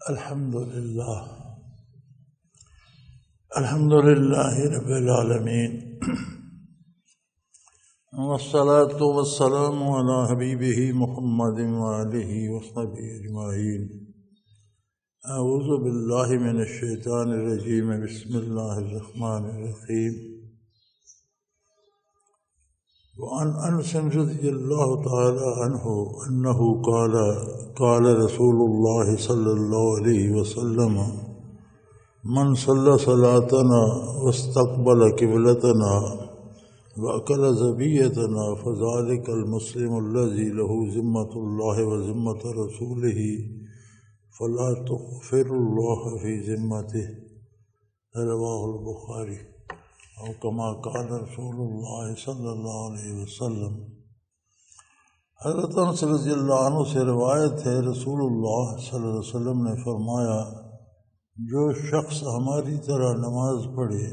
الحمد لله رب العالمين والصلاة والسلام على حبيبه محمد وآله وصحبه أجمعين. أعوذ بالله من الشيطان الرجيم. بسم الله الرحمن الرحيم. وعن أنس رضي الله تعالى عنه أنه قال رسول الله صلى الله عليه وسلم: من صلى صلاتنا واستقبل قبلتنا وأكل زبيتنا فذلك المسلم الذي له ذمة الله وذمة رسوله فلا تغفر الله في ذمته. رواه البخاري. اور کما قال رسول اللہ صلی اللہ علیہ وسلم. حضرت انس رضی اللہ عنہ سے روایت ہے، رسول اللہ صلی اللہ علیہ وسلم نے فرمایا: جو شخص ہماری طرح نماز پڑھے،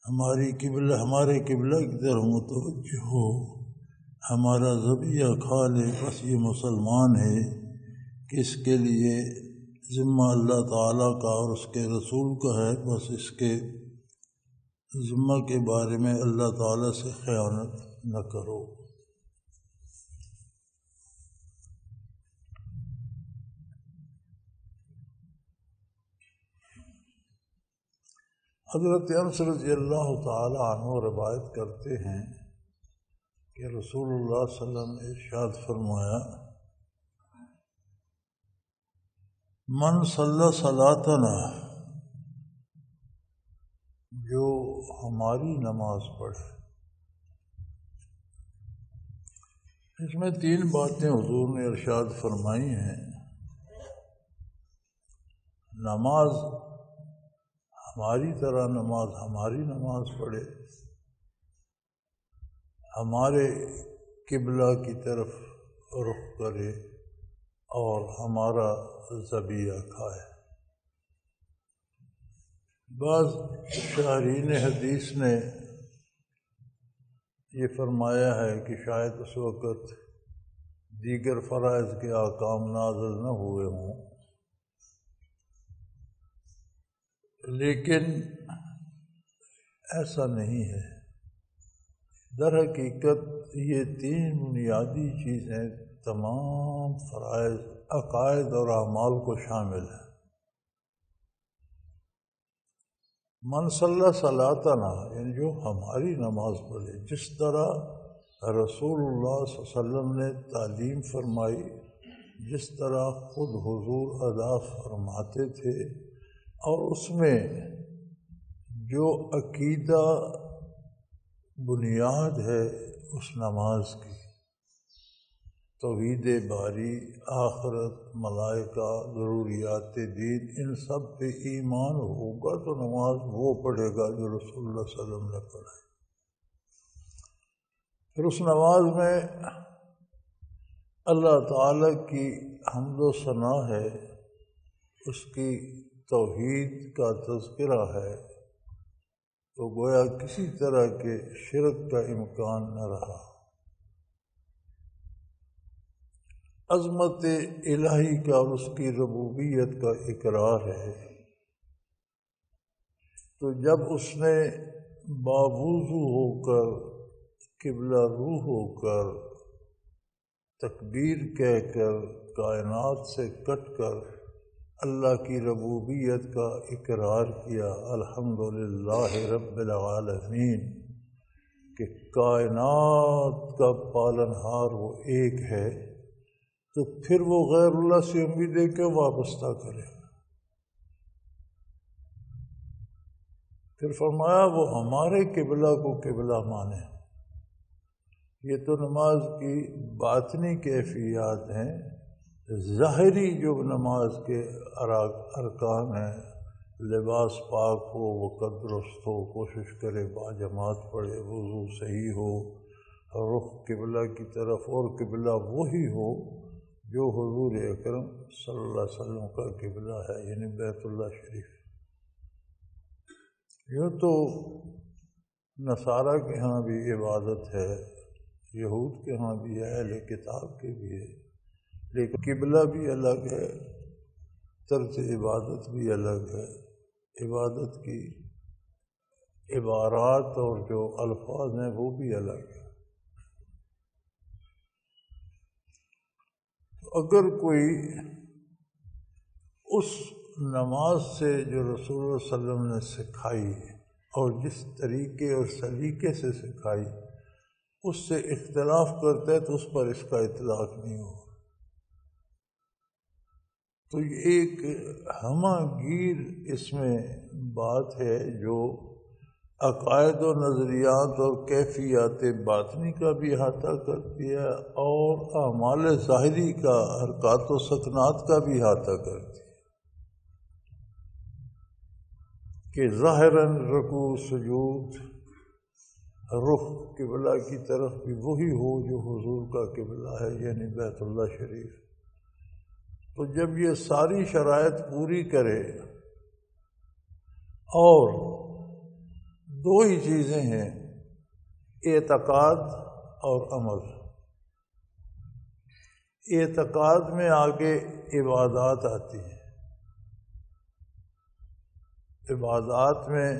ہمارے قبلہ کی طرف متوجہ ہو، ہمارا ذبیحہ کھا لے، بس یہ مسلمان ہے کہ اس کے لیے ذمہ اللہ تعالیٰ کا اور اس کے رسول کا ہے. بس اس کے ذمہ کے بارے میں اللہ تعالیٰ سے خیانت نہ کرو. حضرت انس رضی اللہ تعالیٰ عنہ روایت کرتے ہیں کہ رسول اللہ صلی اللہ علیہ وسلم نے ارشاد فرمایا: من صلی صلاتنا، جو ہماری نماز پڑھے. اس میں تین باتیں حضور نے ارشاد فرمائی ہیں. نماز ہماری طرح ہماری نماز پڑھے، ہمارے قبلہ کی طرف رخ کرے اور ہمارا ذبیحہ کھائے. بعض شارحین حدیث نے یہ فرمایا ہے کہ شاید اس وقت دیگر فرائض کے احکام نازل نہ ہوئے ہوں، لیکن ایسا نہیں ہے. در حقیقت یہ تین بنیادی چیزیں تمام فرائض، عقائد اور اعمال کو شامل ہیں. من صلی صلاتنا، یعنی جو ہماری نماز پڑھے، جس طرح رسول اللہ صلی اللہ علیہ وسلم نے تعلیم فرمائی، جس طرح خود حضور ادا فرماتے تھے، اور اس میں جو عقیدہ بنیاد ہے اس نماز کی، توحید باری، آخرت، ملائکہ، ضروریات دین، ان سب پہ ایمان ہوگا تو نماز وہ پڑھے گا جو رسول اللہ صلی اللہ علیہ وسلم نے پڑھائی. پھر اس نماز میں اللہ تعالیٰ کی حمد و ثنا ہے، اس کی توحید کا تذکرہ ہے، تو گویا کسی طرح کے شرک کا امکان نہ رہا. عظمت الہی کا اور اس کی ربوبیت کا اقرار ہے. تو جب اس نے باوضو ہو کر، قبلہ روح ہو کر، تکبیر کہہ کر، کائنات سے کٹ کر اللہ کی ربوبیت کا اقرار کیا، الحمدللہ رب العالمین، کہ کائنات کا پالنہار وہ ایک ہے، تو پھر وہ غیر اللہ سے امیدیں کیوں وابستہ کرے؟ پھر فرمایا وہ ہمارے قبلہ کو قبلہ مانے. یہ تو نماز کی باطنی کیفیات ہیں. ظاہری جو نماز کے ارکان ہیں، لباس پاک ہو، وقت درست ہو، کوشش کرے باجماعت پڑھے، وضو صحیح ہو، رخ قبلہ کی طرف، اور قبلہ وہی ہو جو حضور اکرم صلی اللہ علیہ وسلم کا قبلہ ہے، یعنی بیت اللہ شریف. یوں تو نصارہ کے ہاں بھی عبادت ہے، یہود کے ہاں بھی ہے، اہل کتاب کے بھی ہے، لیکن قبلہ بھی الگ ہے. طرز عبادت بھی الگ ہے، عبادت کی عبارات اور جو الفاظ ہیں وہ بھی الگ ہیں۔ اگر کوئی اس نماز سے جو رسول اللہ صلی اللہ علیہ وسلم نے سکھائی اور جس طریقے اور سلیقے سے سکھائی اس سے اختلاف کرتا ہے تو اس پر اس کا اطلاق نہیں ہوگا۔ تو یہ ایک ہمہ گیر اس میں بات ہے جو عقائد و نظریات اور کیفیات باطنی کا بھی احاطہ کرتی ہے اور اعمال ظاہری کا، حرکات و سکنات کا بھی احاطہ کرتی ہے کہ ظاہراً رکوع سجود رخ قبلہ کی طرف بھی وہی ہو جو حضور کا قبلہ ہے، یعنی بیت اللہ شریف۔ تو جب یہ ساری شرائط پوری کرے، اور دو ہی چیزیں ہیں، اعتقاد اور عمل۔ اعتقاد میں آگے عبادات آتی ہیں، عبادات میں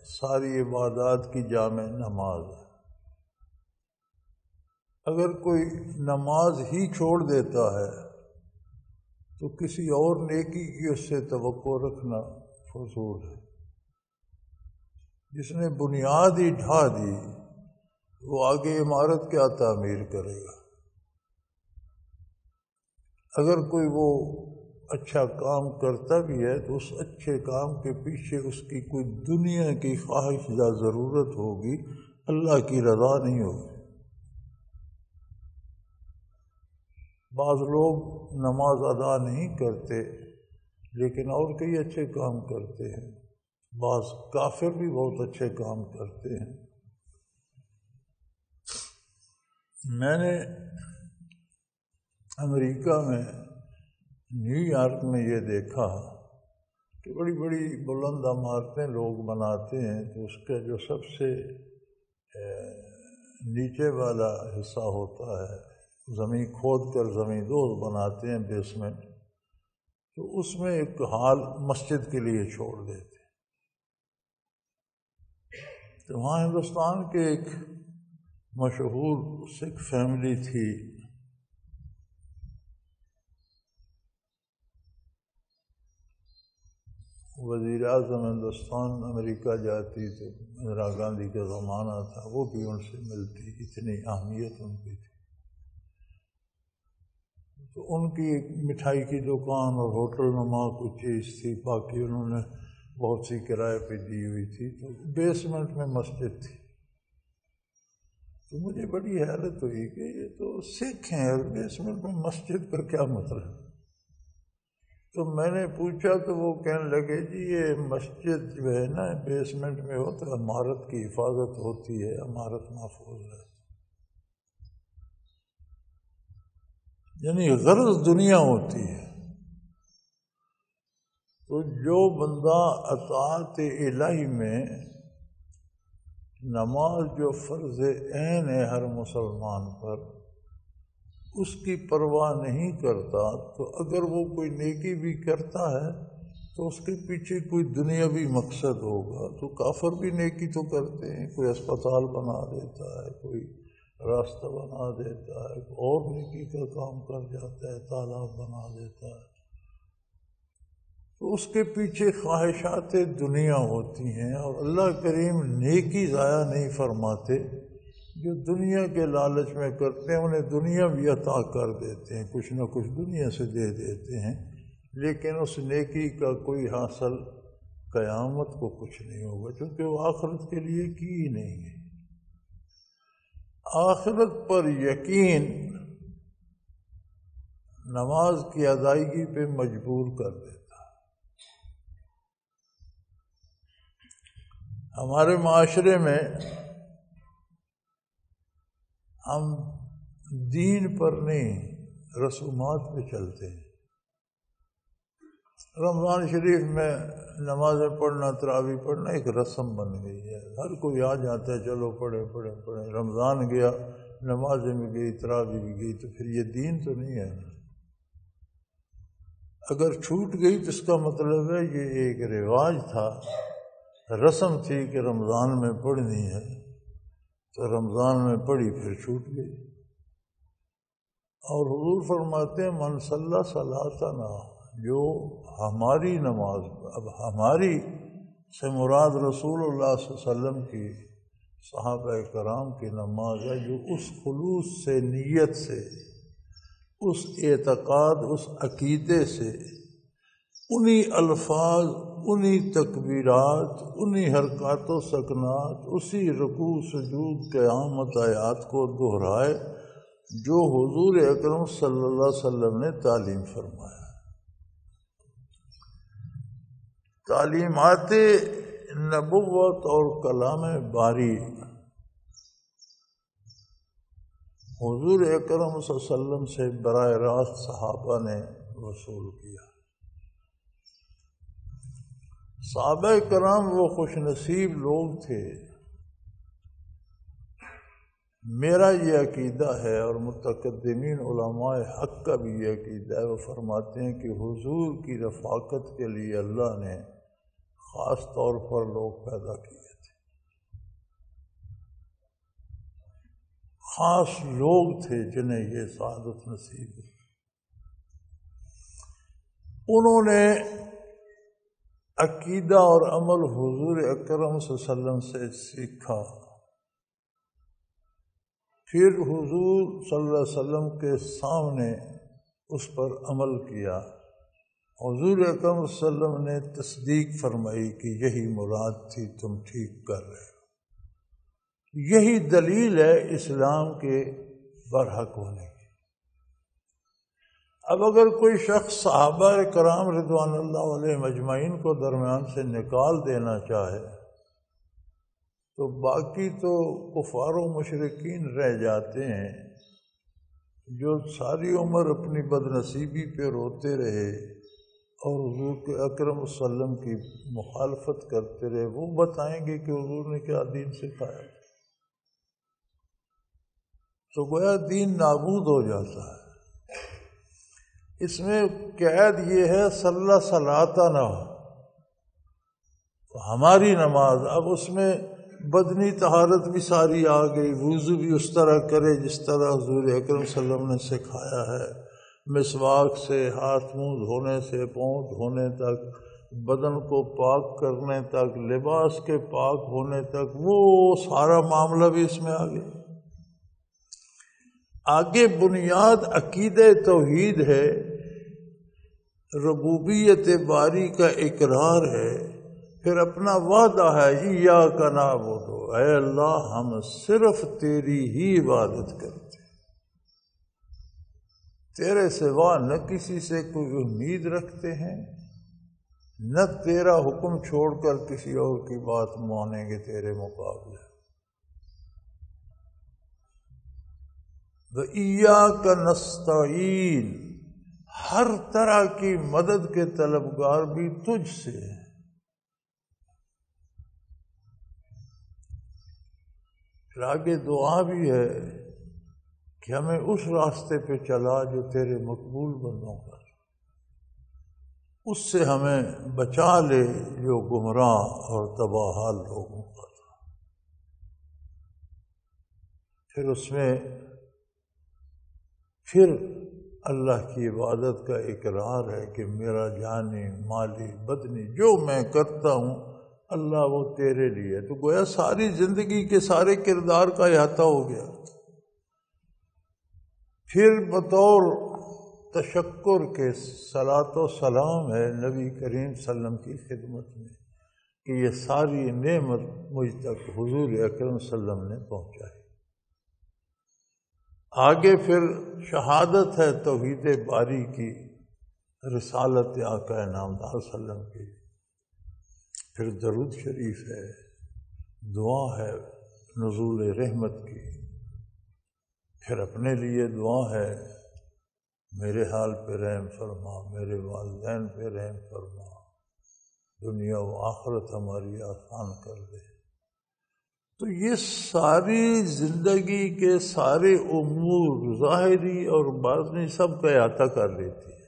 ساری عبادات کی جامع نماز ہے۔ اگر کوئی نماز ہی چھوڑ دیتا ہے تو کسی اور نیکی کی اس سے توقع رکھنا فضول ہے۔ جس نے بنیاد ہی ڈھا دی وہ آگے عمارت کیا تعمیر کرے گا؟ اگر کوئی وہ اچھا کام کرتا بھی ہے تو اس اچھے کام کے پیچھے اس کی کوئی دنیا کی خواہش یا ضرورت ہوگی، اللہ کی رضا نہیں ہوگی۔ بعض لوگ نماز ادا نہیں کرتے لیکن اور کئی اچھے کام کرتے ہیں، بعض کافر بھی بہت اچھے کام کرتے ہیں۔ میں نے امریکہ میں نیو یارک میں یہ دیکھا کہ بڑی بڑی بلند عمارتیں لوگ بناتے ہیں تو اس کا جو سب سے نیچے والا حصہ ہوتا ہے، زمین کھود کر زمین دوز بناتے ہیں، بیسمنٹ، تو اس میں ایک ہال مسجد کے لیے چھوڑ دیتے۔ تو وہاں ہندوستان کے ایک مشہور سکھ فیملی تھی، وزیر اعظم ہندوستان امریکہ جاتی تو اندرا گاندھی کا زمانہ تھا، وہ بھی ان سے ملتی، اتنی اہمیت ان کی تھی۔ تو ان کی ایک مٹھائی کی دکان اور ہوٹل نما کچھ چیز تھی، باقی انہوں نے بہت سی کرائے پہ دی ہوئی تھی، تو بیسمنٹ میں مسجد تھی۔ تو مجھے بڑی حیرت ہوئی کہ یہ تو سکھ ہیں اور بیسمنٹ میں مسجد کا کیا مطلب؟ تو میں نے پوچھا تو وہ کہنے لگے جی یہ مسجد جو ہے نا بیسمنٹ میں ہو تو عمارت کی حفاظت ہوتی ہے، عمارت محفوظ ہے، یعنی غرض دنیا ہوتی ہے۔ تو جو بندہ اطاعت الہی میں نماز جو فرض عین ہے ہر مسلمان پر، اس کی پرواہ نہیں کرتا، تو اگر وہ کوئی نیکی بھی کرتا ہے تو اس کے پیچھے کوئی دنیاوی مقصد ہوگا۔ تو کافر بھی نیکی تو کرتے ہیں، کوئی اسپتال بنا دیتا ہے، کوئی راستہ بنا دیتا ہے، اور نیکی کا کام کر جاتا ہے، تالاب بنا دیتا ہے، تو اس کے پیچھے خواہشات دنیا ہوتی ہیں، اور اللہ کریم نیکی ضائع نہیں فرماتے۔ جو دنیا کے لالچ میں کرتے ہیں انہیں دنیا بھی عطا کر دیتے ہیں، کچھ نہ کچھ دنیا سے دے دیتے ہیں، لیکن اس نیکی کا کوئی حاصل قیامت کو کچھ نہیں ہوگا، کیونکہ وہ آخرت کے لیے کی ہی نہیں ہے۔ آخرت پر یقین نماز کی ادائیگی پہ مجبور کر دیتا ہے۔ ہمارے معاشرے میں ہم دین پر نہیں رسومات پہ چلتے ہیں۔ رمضان شریف میں نمازیں پڑھنا، تراویح پڑھنا ایک رسم بن گئی ہے، ہر کوئی آ جاتا ہے چلو پڑھیں پڑھیں پڑھیں، رمضان گیا، نمازیں بھی گئی، تراویح بھی گئی، تو پھر یہ دین تو نہیں ہے۔ اگر چھوٹ گئی تو اس کا مطلب ہے یہ ایک رواج تھا، رسم تھی کہ رمضان میں پڑھنی ہے، تو رمضان میں پڑھی پھر چھوٹ گئی۔ اور حضور فرماتے ہیں من صلی صلاتنا، جو ہماری نماز، اب ہماری سے مراد رسول اللہ صلی اللہ علیہ وسلم کی، صحابہ کرام کی نماز ہے، جو اس خلوص سے، نیت سے، اس اعتقاد، اس عقیدے سے، انہی الفاظ، انہی تکبیرات، انہی حرکات و سکنات، اسی رکوع سجود قیامت آیات کو دہرائے جو حضور اکرم صلی اللہ علیہ وسلم نے تعلیم فرمایا۔ تعلیمات نبوت اور کلام باری حضور اکرم صلی اللہ علیہ وسلم سے براہ راست صحابہ نے وصول کیا۔ صحابہ کرام وہ خوش نصیب لوگ تھے، میرا یہ عقیدہ ہے اور متقدمین علماء حق کا بھی یہ عقیدہ ہے، وہ فرماتے ہیں کہ حضور کی رفاقت کے لیے اللہ نے خاص طور پر لوگ پیدا کیے تھے، خاص لوگ تھے جنہیں یہ سعادت نصیب ہوئی۔ انہوں نے عقیدہ اور عمل حضور اکرم صلی اللہ علیہ وسلم سے سیکھا، پھر حضور صلی اللہ علیہ وسلم کے سامنے اس پر عمل کیا۔ حضور اکرم صلی اللہ علیہ وسلم نے تصدیق فرمائی کہ یہی مراد تھی، تم ٹھیک کر رہے ہو۔ یہی دلیل ہے اسلام کے برحق ہونے کی۔ اب اگر کوئی شخص صحابہ کرام رضوان اللہ علیہم اجمعین کو درمیان سے نکال دینا چاہے تو باقی تو کفار و مشرکین رہ جاتے ہیں جو ساری عمر اپنی بدنصیبی پہ روتے رہے اور حضور کے اکرم صلی اللہ علیہ وسلم کی مخالفت کرتے رہے۔ وہ بتائیں گے کہ حضور نے کیا دین سکھایا، تو گویا دین نابود ہو جاتا ہے۔ اس میں قید یہ ہے صلی صلاتنا، ہماری نماز۔ اب اس میں بدنی طہارت بھی ساری آ گئی، وضو بھی اس طرح کرے جس طرح حضور اکرم صلی اللہ علیہ وسلم نے سکھایا ہے، مسواک سے، ہاتھ منہ دھونے سے، پاؤں دھونے تک، بدن کو پاک کرنے تک، لباس کے پاک ہونے تک، وہ سارا معاملہ بھی اس میں آ گیا۔ آگے بنیاد عقیدہ توحید ہے، ربوبیت باری کا اقرار ہے، پھر اپنا وعدہ ہے ایاک نعبد، اے اللہ ہم صرف تیری ہی عبادت کرتے، تیرے سوا نہ کسی سے کوئی امید رکھتے ہیں، نہ تیرا حکم چھوڑ کر کسی اور کی بات مانیں گے تیرے مقابلے۔ وَإِيَّاكَ نَسْتَعِينُ، ہر طرح کی مدد کے طلبگار بھی تجھ سے ہیں۔ پھر آگے دعا بھی ہے کہ ہمیں اس راستے پہ چلا جو تیرے مقبول بندوں کا، اس سے ہمیں بچا لے جو گمراہ اور تباہ حال لوگوں کا تھا۔ پھر اس میں پھر اللہ کی عبادت کا اقرار ہے کہ میرا جانی مالی بدنی جو میں کرتا ہوں اللہ وہ تیرے لیے۔ تو گویا ساری زندگی کے سارے کردار کا احاطہ ہو گیا۔ پھر بطور تشکر کے صلاۃ و سلام ہے نبی کریم صلی اللہ علیہ وسلم کی خدمت میں کہ یہ ساری نعمت مجھ تک حضور اکرم صلی اللہ علیہ وسلم نے پہنچائی۔ آگے پھر شہادت ہے توحید باری کی، رسالت آقا نامدار صلی اللہ علیہ وسلم کی، پھر درود شریف ہے، دعا ہے نزول رحمت کی، پھر اپنے لیے دعا ہے میرے حال پہ رحم فرما، میرے والدین پہ رحم فرما، دنیا و آخرت ہماری آسان کر دے۔ تو یہ ساری زندگی کے سارے امور ظاہری اور باطنی سب کا احاطہ کر لیتی ہے۔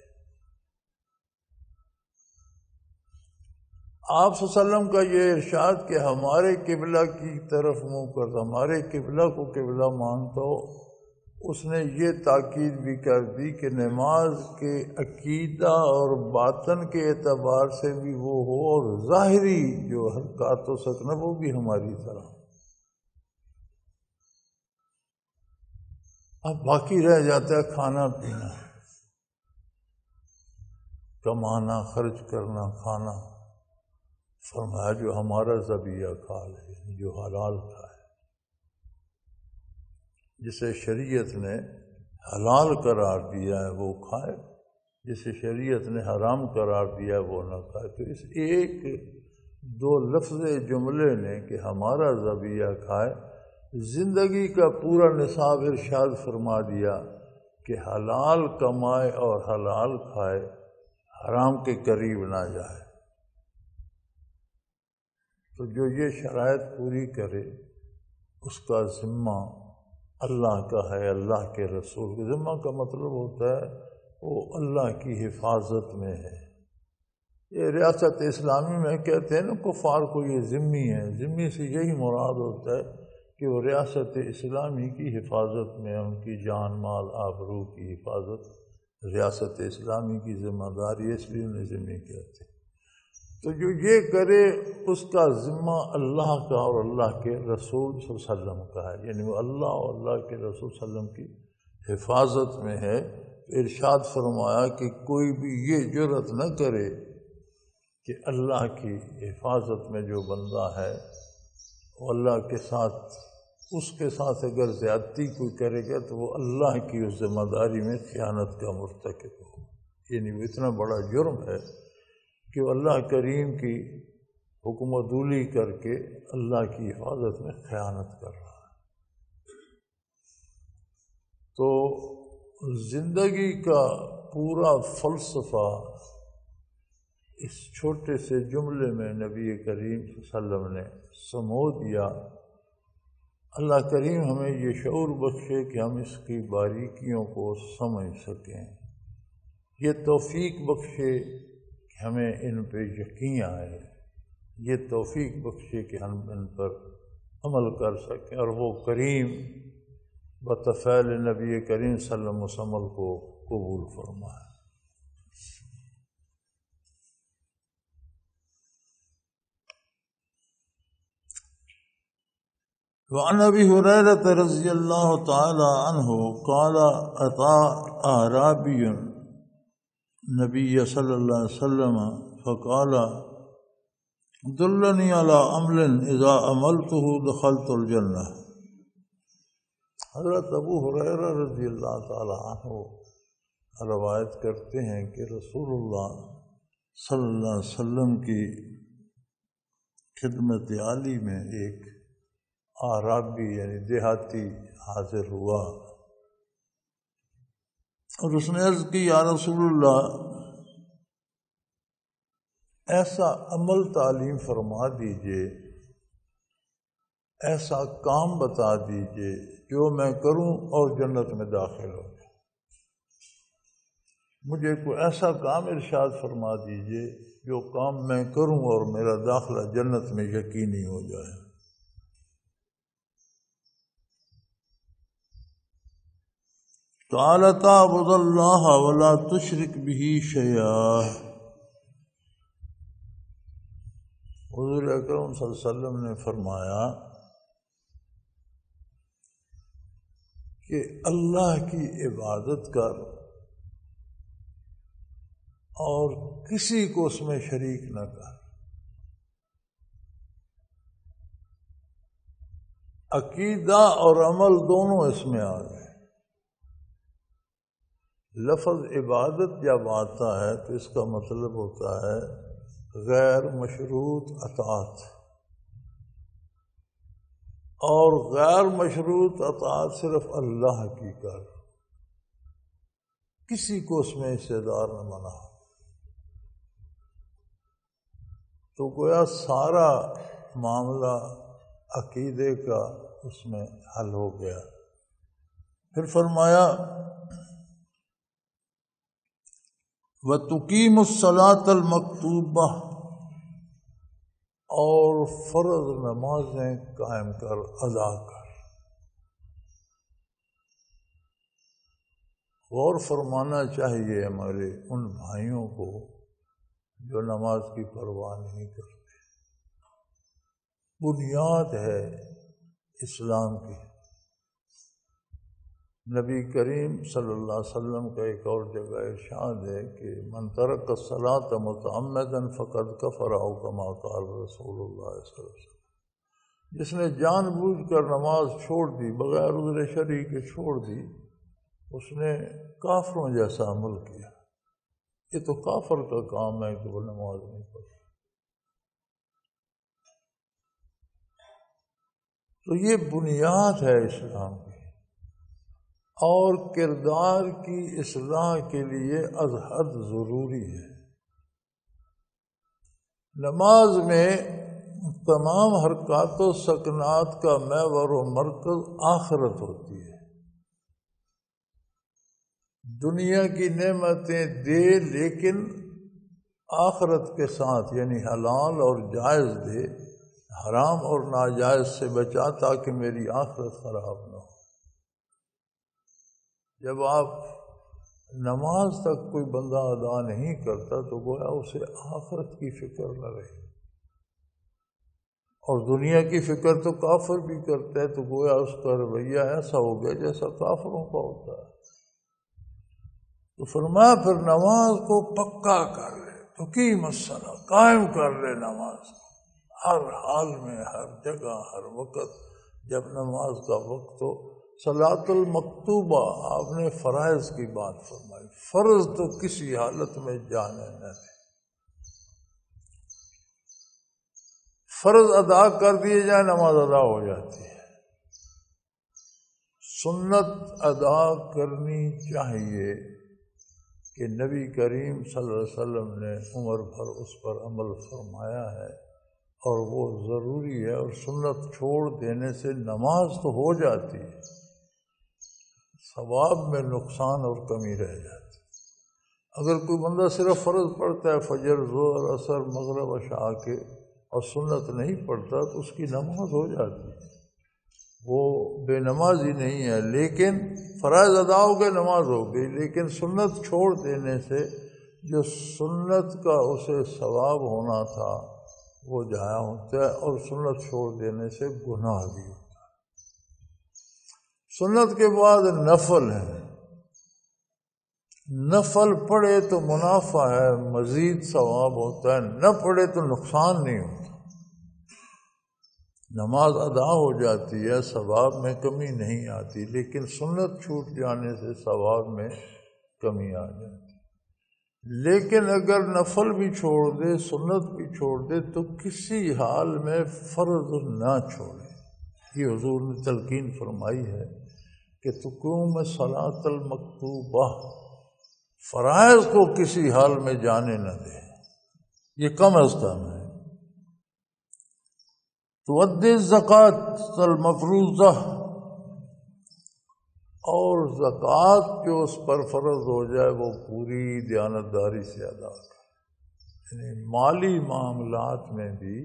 آپ صلی اللہ علیہ وسلم کا یہ ارشاد کہ ہمارے قبلہ کی طرف منہ کر دو، ہمارے قبلہ کو قبلہ مانتا ہو، اس نے یہ تاکید بھی کر دی کہ نماز کے عقیدہ اور باطن کے اعتبار سے بھی وہ ہو، اور ظاہری جو حرکات و سکنہ وہ بھی ہماری طرح۔ اب باقی رہ جاتا ہے کھانا پینا، کمانا، خرچ کرنا، کھانا۔ فرمایا جو ہمارا ذبیحہ کھال ہے، جو حلال کھائے، جسے شریعت نے حلال قرار دیا ہے وہ کھائے، جسے شریعت نے حرام قرار دیا ہے وہ نہ کھائے۔ تو اس ایک دو لفظ جملے نے کہ ہمارا ذبیحہ کھائے، زندگی کا پورا نصاب ارشاد فرما دیا کہ حلال کمائے اور حلال کھائے، حرام کے قریب نہ جائے۔ تو جو یہ شرائط پوری کرے اس کا ذمہ اللہ کا ہے، اللہ کے رسول کے ذمہ کا مطلب ہوتا ہے وہ اللہ کی حفاظت میں ہے۔ یہ ریاست اسلامی میں کہتے ہیں نا کفار کو یہ ذمہ ہے، ذمہ سے یہی مراد ہوتا ہے کہ وہ ریاست اسلامی کی حفاظت میں، ان کی جان مال آبرو کی حفاظت ریاست اسلامی کی ذمہ داری ہے، اس لیے انہیں ذمہ کہتے ہیں۔ تو جو یہ کرے اس کا ذمہ اللہ کا اور اللہ کے رسول صلی اللہ علیہ وسلم کا ہے، یعنی وہ اللہ اور اللہ کے رسول صلی اللہ علیہ وسلم کی حفاظت میں ہے۔ ارشاد فرمایا کہ کوئی بھی یہ جرأت نہ کرے کہ اللہ کی حفاظت میں جو بندہ ہے وہ اللہ کے ساتھ، اس کے ساتھ اگر زیادتی کوئی کرے گا تو وہ اللہ کی اس ذمہ داری میں خیانت کا مرتکب ہو، یعنی وہ اتنا بڑا جرم ہے کہ وہ اللہ کریم کی حکم و دولی کر کے اللہ کی حفاظت میں خیانت کر رہا ہے۔ تو زندگی کا پورا فلسفہ اس چھوٹے سے جملے میں نبی کریم صلی اللہ علیہ وسلم نے سمو دیا۔ اللہ کریم ہمیں یہ شعور بخشے کہ ہم اس کی باریکیوں کو سمجھ سکیں، یہ توفیق بخشے کہ ہمیں ان پہ یقین آئے، یہ توفیق بخشے کہ ہم ان پر عمل کر سکیں، اور وہ کریم بطفیل نبی کریم صلی اللہ علیہ وسلم عمل کو قبول فرمائے۔ وعن ابی ہریرہ رضی اللہ تعالی عنہ قال اتى اعرابی نبی صلی اللہ علیہ وسلم فقال دلنی علی عمل اذا عملته دخلت الجنہ۔ حضرت ابو ہریرہ رضی اللہ تعالی عنہ روایت کرتے ہیں کہ رسول اللہ صلی اللہ علیہ وسلم کی خدمت عالی میں ایک اعرابی یعنی دیہاتی حاضر ہوا اور اس نے عرض کی یا رسول اللہ ایسا عمل تعلیم فرما دیجئے، ایسا کام بتا دیجئے جو میں کروں اور جنت میں داخل ہو جاؤں۔ مجھے کوئی ایسا کام ارشاد فرما دیجئے جو کام میں کروں اور میرا داخلہ جنت میں یقینی ہو جائے۔ قال تعبد اللہ ولا تشرک به شیئا۔ حضور اکرم صلی اللہ علیہ وسلم نے فرمایا کہ اللہ کی عبادت کر اور کسی کو اس میں شریک نہ کر۔ عقیدہ اور عمل دونوں اس میں آ گئے۔ لفظ عبادت جب آتا ہے تو اس کا مطلب ہوتا ہے غیر مشروط اطاعت، اور غیر مشروط اطاعت صرف اللہ کی کر، کسی کو اس میں حصے دار نہ بنا۔ تو گویا سارا معاملہ عقیدے کا اس میں حل ہو گیا۔ پھر فرمایا وَتُقِيمُ الصَّلَاةَ الْمَكْتُوبَةَ، اور فرض نمازیں قائم کر ادا کر۔ غور فرمانا چاہیے ہمارے ان بھائیوں کو جو نماز کی پرواہ نہیں کرتے۔ بنیاد ہے اسلام کی۔ نبی کریم صلی اللہ علیہ وسلم کا ایک اور جگہ ارشاد ہے کہ من ترک الصلاۃ متعمدا فقد کفر او کما قال رسول اللہ صلی اللہ علیہ وسلم۔ جس نے جان بوجھ کر نماز چھوڑ دی، بغیر عذر شرعی کے چھوڑ دی، اس نے کافروں جیسا عمل کیا۔ یہ تو کافر کا کام ہے کہ وہ نماز نہیں پڑھتا۔ تو یہ بنیاد ہے اسلام کی، اور کردار کی اصلاح کے لیے از حد ضروری ہے۔ نماز میں تمام حرکات و سکنات کا محور و مرکز آخرت ہوتی ہے۔ دنیا کی نعمتیں دے لیکن آخرت کے ساتھ، یعنی حلال اور جائز دے، حرام اور ناجائز سے بچا تاکہ میری آخرت خراب نہ ہو۔ جب آپ نماز تک کوئی بندہ ادا نہیں کرتا تو گویا اسے آخرت کی فکر نہ رہی، اور دنیا کی فکر تو کافر بھی کرتا ہے، تو گویا اس کا رویہ ایسا ہو گیا جیسا کافروں کا ہوتا ہے۔ تو فرمایا پھر نماز کو پکا کر لے، تو کی مسئلہ قائم کر لے نماز کو، ہر حال میں، ہر جگہ، ہر وقت۔ جب نماز کا وقت ہو، صلاۃ المکتوبہ، آپ نے فرائض کی بات فرمائی، فرض تو کسی حالت میں جانے نہ دے۔ فرض ادا کر دیے جائے نماز ادا ہو جاتی ہے۔ سنت ادا کرنی چاہیے کہ نبی کریم صلی اللہ علیہ وسلم نے عمر بھر اس پر عمل فرمایا ہے، اور وہ ضروری ہے، اور سنت چھوڑ دینے سے نماز تو ہو جاتی ہے، ثواب میں نقصان اور کمی رہ جاتی ہے۔ اگر کوئی بندہ صرف فرض پڑھتا ہے، فجر، ظہر، عصر، مغرب، عشاء کے، اور سنت نہیں پڑھتا، تو اس کی نماز ہو جاتی ہے، وہ بے نمازی نہیں ہے۔ لیکن فرائض ادا ہو گئے، نماز ہو گئی، لیکن سنت چھوڑ دینے سے جو سنت کا اسے ثواب ہونا تھا وہ ضائع ہوتا ہے، اور سنت چھوڑ دینے سے گناہ بھی ہوتا ہے۔ سنت کے بعد نفل ہے، نفل پڑھے تو منافع ہے، مزید ثواب ہوتا ہے، نہ پڑھے تو نقصان نہیں ہوتا۔ نماز ادا ہو جاتی ہے، ثواب میں کمی نہیں آتی، لیکن سنت چھوٹ جانے سے ثواب میں کمی آ جاتی۔ لیکن اگر نفل بھی چھوڑ دے، سنت بھی چھوڑ دے، تو کسی حال میں فرض نہ چھوڑے۔ یہ حضور نے تلقین فرمائی ہے کہ تقوم صلاۃ المکتوبہ، فرائض کو کسی حال میں جانے نہ دے، یہ کم از کم ہے۔ تؤدی الزکوٰۃ المفروضہ، اور زکوٰۃ جو اس پر فرض ہو جائے وہ پوری دیانتداری سے ادا کرے، یعنی مالی معاملات میں بھی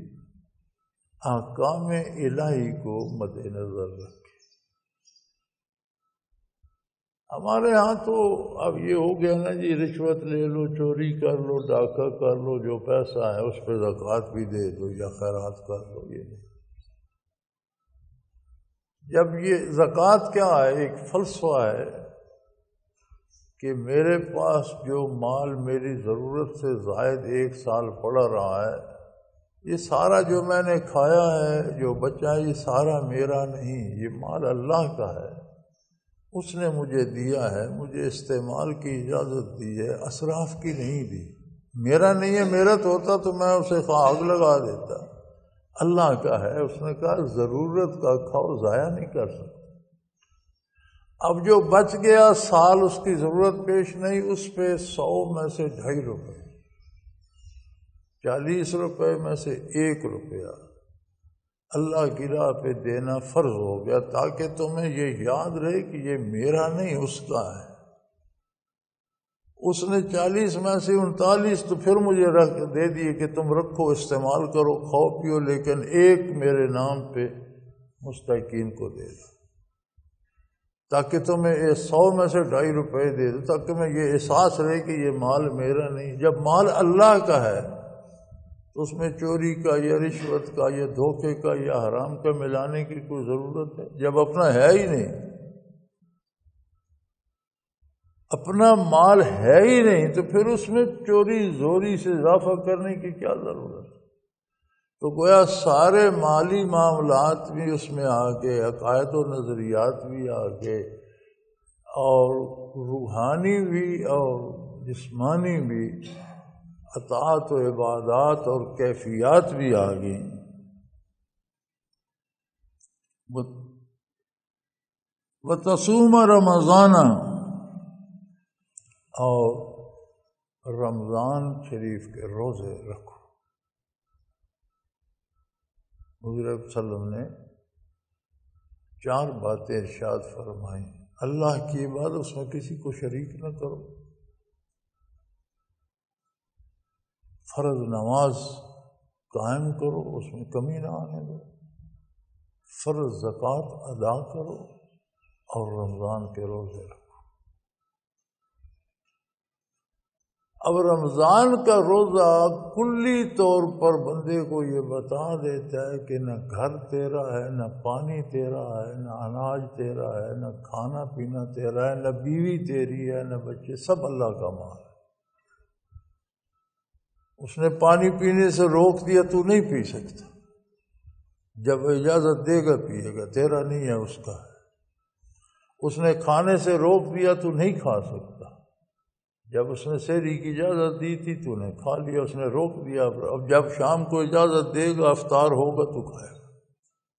احکام الہی کو مد نظر رکھے۔ ہمارے ہاں تو اب یہ ہو گیا نا جی، رشوت لے لو، چوری کر لو، ڈاکہ کر لو، جو پیسہ ہے اس پہ زکوٰۃ بھی دے دو یا خیرات کر لو۔ یہ نہیں، جب یہ زکوٰۃ کیا ہے، ایک فلسفہ ہے کہ میرے پاس جو مال میری ضرورت سے زائد 1 سال پڑا رہا ہے، یہ سارا جو میں نے کھایا ہے، جو بچا، یہ سارا میرا نہیں، یہ مال اللہ کا ہے، اس نے مجھے دیا ہے، مجھے استعمال کی اجازت دی ہے، اسراف کی نہیں دی۔ میرا نہیں ہے، میرا تو ہوتا تو میں اسے آگ لگا دیتا، اللہ کا ہے۔ اس نے کہا ضرورت کا کھاؤ، ضائع نہیں کر سکتے۔ اب جو بچ گیا سال، اس کی ضرورت پیش نہیں، اس پہ 100 میں سے 2.5 روپے، 40 روپے میں سے 1 روپیہ اللہ کی راہ پہ دینا فرض ہو گیا، تاکہ تمہیں یہ یاد رہے کہ یہ میرا نہیں، اس کا ہے۔ اس نے 40 میں سے 39 تو پھر مجھے رکھ دے دیے کہ تم رکھو، استعمال کرو، کھاؤ پیو، لیکن ایک میرے نام پہ مستحقین کو دے دو، تاکہ تمہیں 100 میں سے 2.5 روپے دے دو، تاکہ میں یہ احساس رہے کہ یہ مال میرا نہیں۔ جب مال اللہ کا ہے تو اس میں چوری کا یا رشوت کا یا دھوکے کا یا حرام کا ملانے کی کوئی ضرورت ہے؟ جب اپنا ہے ہی نہیں، اپنا مال ہے ہی نہیں، تو پھر اس میں چوری زوری سے اضافہ کرنے کی کیا ضرورت ہے؟ تو گویا سارے مالی معاملات بھی اس میں آ گئے، عقائد و نظریات بھی آ گئے، اور روحانی بھی اور جسمانی بھی اطاعت و عبادات اور کیفیات بھی آ گئیں۔ وتصوم رمضان، اور رمضان شریف کے روزے رکھو۔ حضور صلی اللہ علیہ وسلم نے 4 باتیں ارشاد فرمائیں۔ اللہ کی عبادت، اس میں کسی کو شریک نہ کرو، فرض نماز قائم کرو، اس میں کمی نہ آنے دو، فرض زکوٰۃ ادا کرو، اور رمضان کے روزے رکھو۔ اب رمضان کا روزہ کلی طور پر بندے کو یہ بتا دیتا ہے کہ نہ گھر تیرا ہے، نہ پانی تیرا ہے، نہ اناج تیرا ہے، نہ کھانا پینا تیرا ہے، نہ بیوی تیری ہے، نہ بچے، سب اللہ کا مال ہے۔ اس نے پانی پینے سے روک دیا، تو نہیں پی سکتا، جب اجازت دے گا پیے گا، تیرا نہیں ہے، اس کا ہے۔ اس نے کھانے سے روک دیا، تو نہیں کھا سکتا، جب اس نے سحری کی اجازت دی تھی تو نے کھا لیا، اس نے روک دیا، اب جب شام کو اجازت دے گا، افطار ہوگا تو کھائے گا،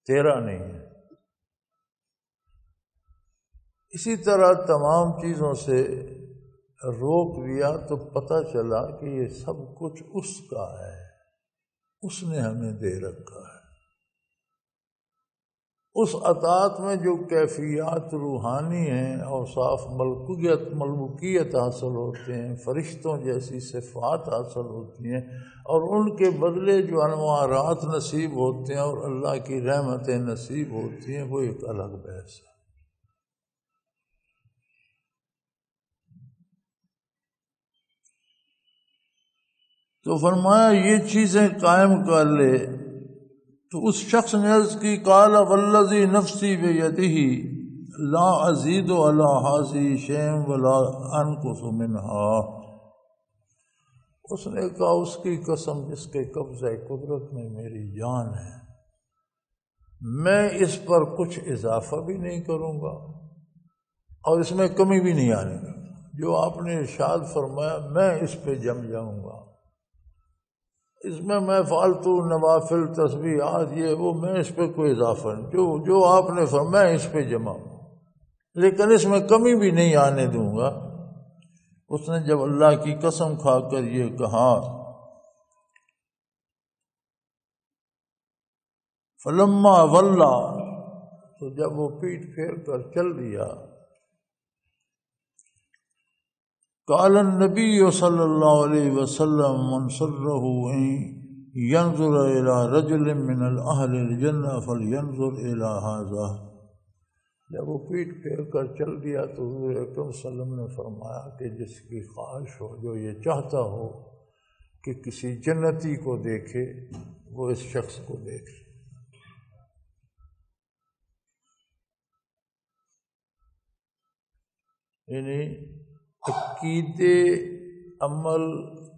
تیرا نہیں ہے۔ اسی طرح تمام چیزوں سے روک دیا تو پتہ چلا کہ یہ سب کچھ اس کا ہے، اس نے ہمیں دے رکھا ہے۔ اس اطاعت میں جو کیفیات روحانی ہیں، اوصاف ملوکیت حاصل ہوتے ہیں، فرشتوں جیسی صفات حاصل ہوتی ہیں، اور ان کے بدلے جو انوارات نصیب ہوتے ہیں اور اللہ کی رحمتیں نصیب ہوتی ہیں، وہ ایک الگ بحث ہے۔ تو فرمایا یہ چیزیں قائم کر لے۔ تو اس شخص نے عرض کی، قال والذی نفسی بیدہ لا ازید علی ھذہ شیئا ولا انقص منہا۔ اس نے کہا، اس کی قسم جس کے قبضہ قدرت میں میری جان ہے، میں اس پر کچھ اضافہ بھی نہیں کروں گا اور اس میں کمی بھی نہیں آنے گا۔ جو آپ نے ارشاد فرمایا میں اس پہ جم جاؤں گا، اس میں فالتو نوافل تسبیحات یہ وہ، میں اس پہ کوئی اضافہ نہیں، جو آپ نے فرمایا اس پہ جمع ہوں، لیکن اس میں کمی بھی نہیں آنے دوں گا۔ اس نے جب اللہ کی قسم کھا کر یہ کہا، فلما ولا، تو جب وہ پیٹ پھیر کر چل دیا، قال النبی صلی اللہ علیہ وسلم من سرہ ان ينظر الى رجل من اہل الجنہ فلینظر الى ھذا۔ جب وہ پیٹ پھیر کر چل دیا تو حضور اکرم صلی اللہ علیہ وسلم نے فرمایا کہ جس کی خواہش ہو، جو یہ چاہتا ہو کہ کسی جنتی کو دیکھے، وہ اس شخص کو دیکھے۔ یعنی عقیدے، عمل،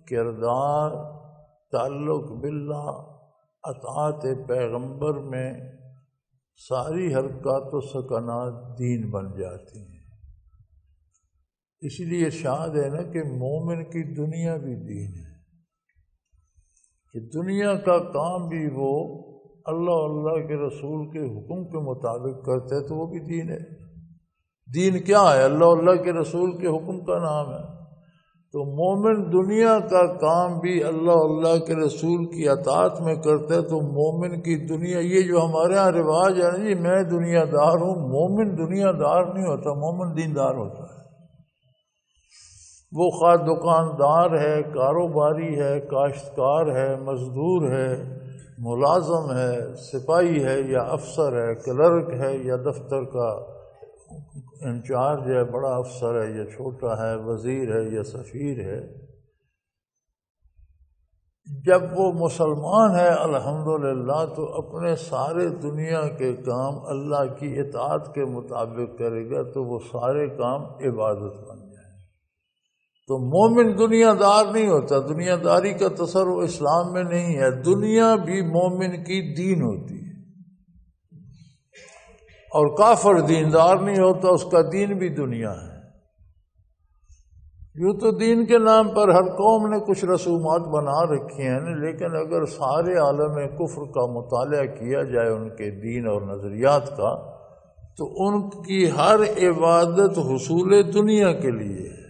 کردار، تعلق باللہ، اطاعت پیغمبر میں ساری حرکات و سکنات دین بن جاتی ہیں۔ اس لیے ارشاد ہے نا کہ مومن کی دنیا بھی دین ہے، کہ دنیا کا کام بھی وہ اللہ کے رسول کے حکم کے مطابق کرتے ہیں، تو وہ بھی دین ہے۔ دین کیا ہے؟ اللہ کے رسول کے حکم کا نام ہے۔ تو مومن دنیا کا کام بھی اللہ کے رسول کی اطاعت میں کرتا ہے، تو مومن کی دنیا، یہ جو ہمارے ہاں رواج ہے نا جی میں دنیا دار ہوں، مومن دنیا دار نہیں ہوتا، مومن دیندار ہوتا ہے۔ وہ خواہ دکاندار ہے، کاروباری ہے، کاشتکار ہے، مزدور ہے، ملازم ہے، سپاہی ہے یا افسر ہے، کلرک ہے یا دفتر کا انچارج ہے، بڑا افسر ہے یا چھوٹا ہے، وزیر ہے یا سفیر ہے، جب وہ مسلمان ہے الحمدللہ تو اپنے سارے دنیا کے کام اللہ کی اطاعت کے مطابق کرے گا تو وہ سارے کام عبادت بن جائیں۔ تو مومن دنیا دار نہیں ہوتا، دنیا داری کا تصور اسلام میں نہیں ہے۔ دنیا بھی مومن کی دین ہوتی ہے، اور کافر دیندار نہیں ہوتا، اس کا دین بھی دنیا ہے۔ یوں تو دین کے نام پر ہر قوم نے کچھ رسومات بنا رکھی ہیں، لیکن اگر سارے عالم کفر کا مطالعہ کیا جائے ان کے دین اور نظریات کا، تو ان کی ہر عبادت حصول دنیا کے لیے ہے۔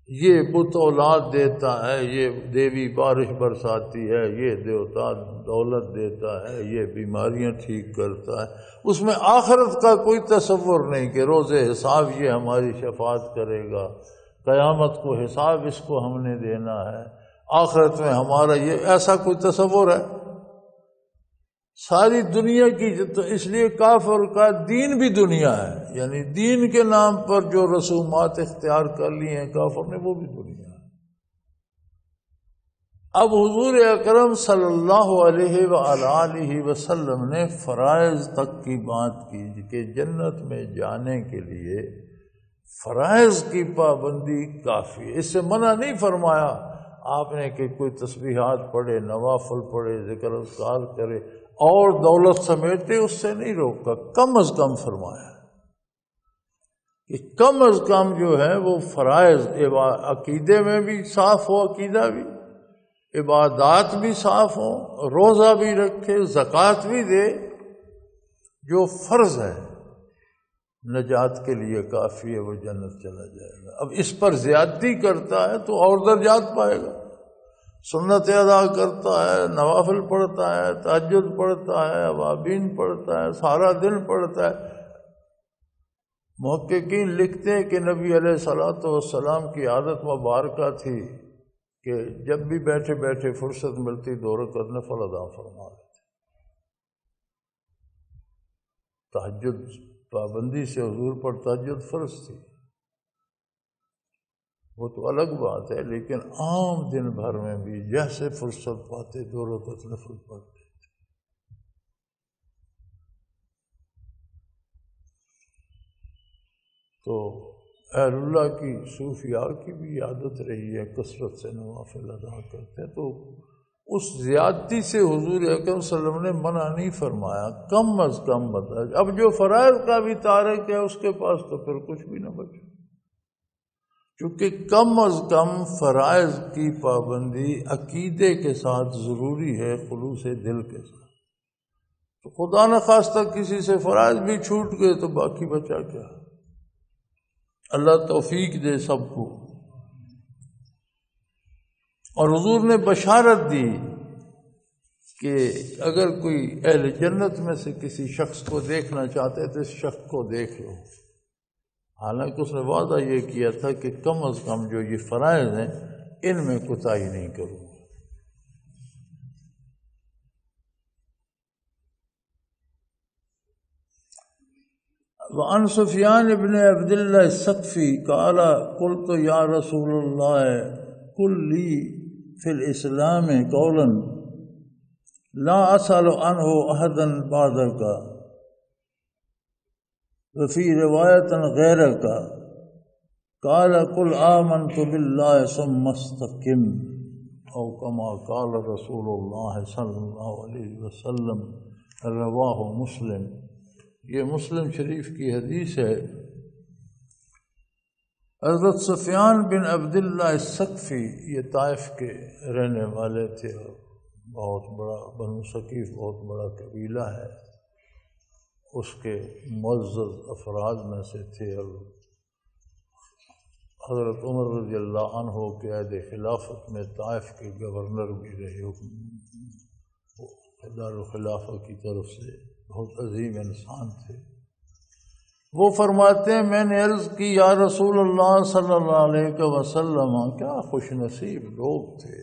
یہ بت اولاد دیتا ہے، یہ دیوی بارش برساتی ہے، یہ دیوتا دولت دیتا ہے، یہ بیماریاں ٹھیک کرتا ہے۔ اس میں آخرت کا کوئی تصور نہیں کہ روز حساب یہ ہماری شفاعت کرے گا، قیامت کو حساب اس کو ہم نے دینا ہے، آخرت میں ہمارا یہ، ایسا کوئی تصور ہے؟ ساری دنیا کی، تو اس لیے کافر کا دین بھی دنیا ہے، یعنی دین کے نام پر جو رسومات اختیار کر لی ہیں کافر نے، وہ بھی دنیا ہے۔ اب حضور اکرم صلی اللہ علیہ وآلہ وسلم نے فرائض تک کی بات کی کہ جنت میں جانے کے لیے فرائض کی پابندی کافی ہے۔ اس سے منع نہیں فرمایا آپ نے کہ کوئی تسبیحات پڑھے، نوافل پڑھے، ذکر اذکار کرے اور دولت سمیٹے، اس سے نہیں روکا، کم از کم فرمایا کہ کم از کم جو ہے وہ فرائض، عقیدے میں بھی صاف ہو، عقیدہ بھی، عبادات بھی صاف ہوں، روزہ بھی رکھے، زکوٰۃ بھی دے، جو فرض ہے نجات کے لیے کافی ہے، وہ جنت چلا جائے گا۔ اب اس پر زیادتی کرتا ہے تو اور درجات پائے گا، سنت ادا کرتا ہے، نوافل پڑھتا ہے، تہجد پڑھتا ہے، اوابین پڑھتا ہے، سارا دن پڑھتا ہے۔ محققین لکھتے ہیں کہ نبی علیہ الصلوۃ والسلام کی عادت مبارکہ تھی کہ جب بھی بیٹھے بیٹھے فرصت ملتی 2 رکعت نفل ادا فرما لیتے۔ تہجد پابندی سے حضور پر تہجد فرض تھی، وہ تو الگ بات ہے، لیکن عام دن بھر میں بھی جیسے فرصت پاتے 2 رکعت نفل پڑھتے۔ تو اہل اللہ کی، صوفیاء کی بھی عادت رہی ہے کثرت سے نوافل ادا کرتے ہیں، تو اس زیادتی سے حضور اکرم صلی اللہ علیہ وسلم نے منع نہیں فرمایا، کم از کم بتایا۔ اب جو فرائض کا بھی تارک ہے اس کے پاس تو پھر کچھ بھی نہ بچے، چونکہ کم از کم فرائض کی پابندی عقیدے کے ساتھ ضروری ہے، خلوص دل کے ساتھ۔ تو خدا نخواستہ کسی سے فرائض بھی چھوٹ گئے تو باقی بچا کیا؟ اللہ توفیق دے سب کو۔ اور حضور نے بشارت دی کہ اگر کوئی اہل جنت میں سے کسی شخص کو دیکھنا چاہتے تو اس شخص کو دیکھ لو، حالانکہ اس نے وعدہ یہ کیا تھا کہ کم از کم جو یہ فرائض ہیں ان میں کوتاہی نہیں کروں۔ وعن سفیان بن عبد اللہ الثقفی قال قلت یا رسول اللہ قل لی فی الاسلام قولا لا اسأل عنہ احدا بعدک وفی روایت غیرک قال قل آمنت باللہ ثم استقم او کما قال رسول اللہ صلی اللہ علیہ وسلم، رواہ مسلم۔ یہ مسلم شریف کی حدیث ہے۔ حضرت سفیان بن عبداللہ الثقفی یہ طائف کے رہنے والے تھے، اور بہت بڑا بنو ثقیف بہت بڑا قبیلہ ہے، اس کے معزز افراد میں سے تھے، اور حضرت عمر رضی اللہ عنہ کے عہد خلافت میں طائف کے گورنر بھی رہے، دارالخلافہ کی طرف سے، بہت عظیم انسان تھے۔ وہ فرماتے ہیں میں نے عرض کی یا رسول اللہ صلی اللہ علیہ وسلم کیا خوش نصیب لوگ تھے،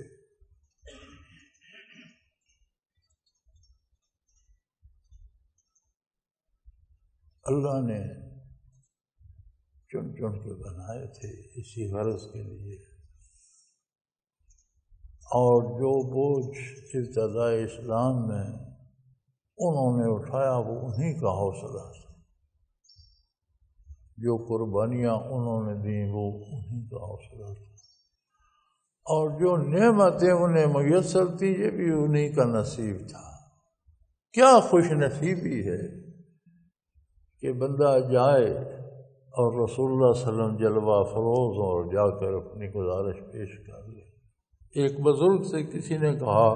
اللہ نے چن چن کے بنائے تھے اسی غرض کے لیے، اور جو بوجھ ابتداء اسلام میں انہوں نے اٹھایا وہ انہی کا حوصلہ تھا، جو قربانیاں انہوں نے دیں وہ انہی کا حوصلہ تھا، اور جو نعمتیں انہیں میسر تھی یہ بھی انہی کا نصیب تھا۔ کیا خوش نصیبی ہے کہ بندہ جائے اور رسول اللہ صلی اللہ علیہ وسلم جلوہ فروز اور جا کر اپنی گزارش پیش کر لے۔ ایک بزرگ سے کسی نے کہا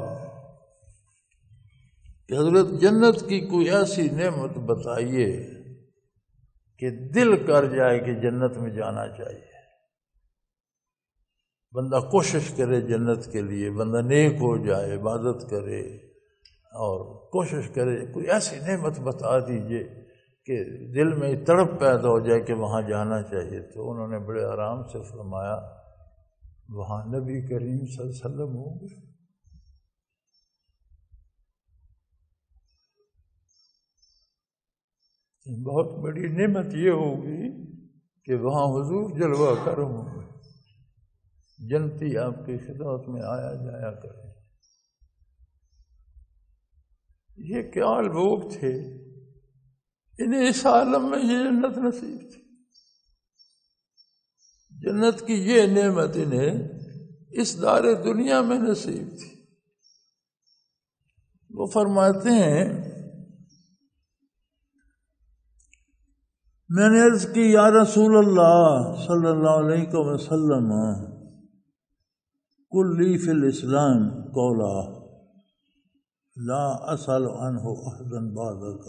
کہ حضرت جنت کی کوئی ایسی نعمت بتائیے کہ دل کر جائے کہ جنت میں جانا چاہیے، بندہ کوشش کرے جنت کے لیے، بندہ نیک ہو جائے، عبادت کرے اور کوشش کرے، کوئی ایسی نعمت بتا دیجئے کہ دل میں تڑپ پیدا ہو جائے کہ وہاں جانا چاہیے۔ تو انہوں نے بڑے آرام سے فرمایا وہاں نبی کریم صلی اللہ علیہ وسلم ہوں گے۔ بہت بڑی نعمت یہ ہوگی کہ وہاں حضور جلوہ کرم ہوں گے، جنتی آپ کی خدمت میں آیا جایا کریں۔ یہ کیا لوگ تھے، انہیں اس عالم میں یہ جنت نصیب تھی، جنت کی یہ نعمت انہیں اس دار دنیا میں نصیب تھی۔ وہ فرماتے ہیں میں نے عرض کی یا رسول اللہ صلی اللہ علیہ وسلم قل لی فی الاسلام قولا لا اسأل عنہ احدا بعدک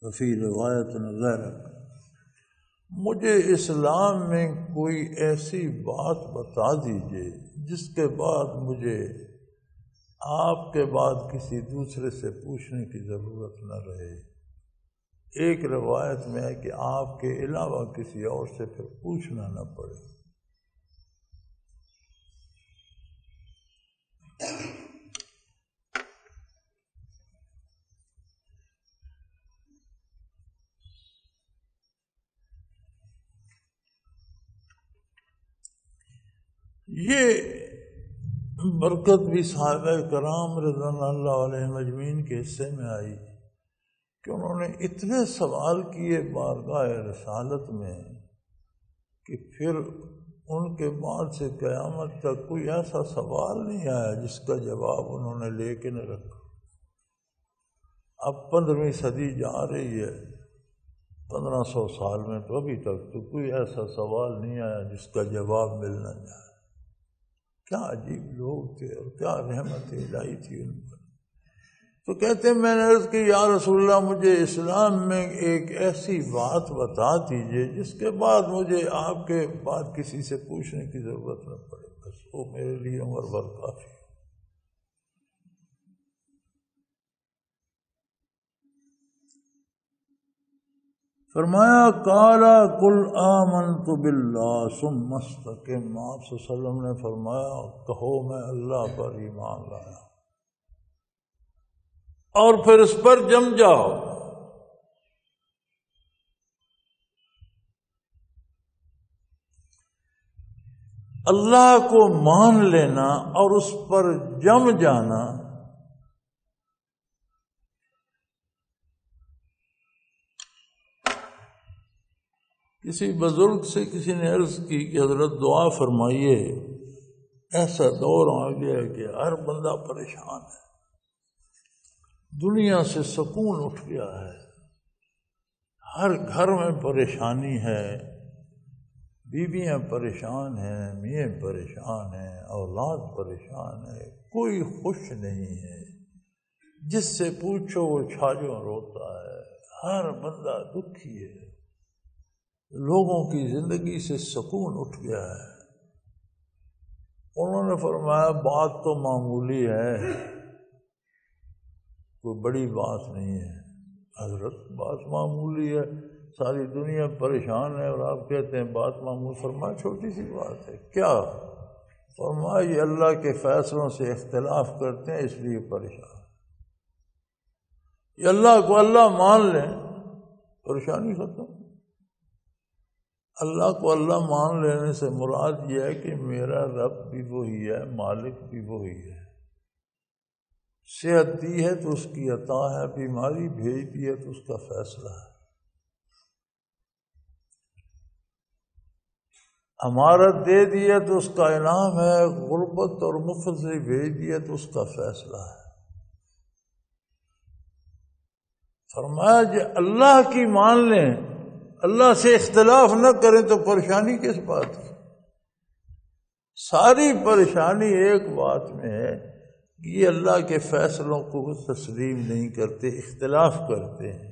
وفی روایت غیرک، مجھے اسلام میں کوئی ایسی بات بتا دیجئے جس کے بعد مجھے آپ کے بعد کسی دوسرے سے پوچھنے کی ضرورت نہ رہے۔ ایک روایت میں ہے کہ آپ کے علاوہ کسی اور سے پھر پوچھنا نہ پڑے۔ یہ برکت بھی صحابہ کرام رضوان اللہ علیہم اجمعین کے حصے میں آئی کہ انہوں نے اتنے سوال کیے بارگاہ رسالت میں کہ پھر ان کے بعد سے قیامت تک کوئی ایسا سوال نہیں آیا جس کا جواب انہوں نے لے کے نہ رکھا۔ اب 15ویں صدی جا رہی ہے، 1500 سال میں تو ابھی تک تو کوئی ایسا سوال نہیں آیا جس کا جواب مل نہ جائے۔ کیا عجیب لوگ تھے اور کیا رحمت الہی تھی ان پر۔ تو کہتے ہیں میں نے عرض کی یا رسول اللہ مجھے اسلام میں ایک ایسی بات بتا دیجئے جس کے بعد مجھے آپ کے بعد کسی سے پوچھنے کی ضرورت نہ پڑے، بس وہ میرے لیے عمر بھر کافی۔ فرمایا قال قل آمنت باللہ ثم استقم، آپ صلی اللہ علیہ وسلم نے فرمایا کہو میں اللہ پر ایمان لایا اور پھر اس پر جم جاؤ۔ اللہ کو مان لینا اور اس پر جم جانا کسی بزرگ سے کسی نے عرض کی کہ حضرت دعا فرمائیے، ایسا دور آ گیا ہے کہ ہر بندہ پریشان ہے، دنیا سے سکون اٹھ گیا ہے، ہر گھر میں پریشانی ہے، بیویاں پریشان ہیں، میاں پریشان ہیں، اولاد پریشان ہے، کوئی خوش نہیں ہے، جس سے پوچھو وہ چھاجوں روتا ہے، ہر بندہ دکھی ہے، لوگوں کی زندگی سے سکون اٹھ گیا ہے۔ انہوں نے فرمایا بات تو معمولی ہے، کوئی بڑی بات نہیں ہے۔ حضرت بات معمولی ہے، ساری دنیا پریشان ہے اور آپ کہتے ہیں بات معمول. فرمایا چھوٹی سی بات ہے کیا؟ فرمایا یہ اللہ کے فیصلوں سے اختلاف کرتے ہیں اس لیے پریشان. یہ اللہ کو اللہ مان لیں پریشانی ختم. اللہ کو اللہ مان لینے سے مراد یہ ہے کہ میرا رب بھی وہی ہے، مالک بھی وہی ہے. صحت دی ہے تو اس کی عطا ہے، بیماری بھیج دی ہے تو اس کا فیصلہ ہے. امارت دے دی ہے تو اس کا انعام ہے، غربت اور مفت سے بھیج دی ہے تو اس کا فیصلہ ہے. فرمایا جو اللہ کی مان لیں، اللہ سے اختلاف نہ کریں تو پریشانی کس بات کی؟ ساری پریشانی ایک بات میں ہے کہ یہ اللہ کے فیصلوں کو تسلیم نہیں کرتے، اختلاف کرتے ہیں.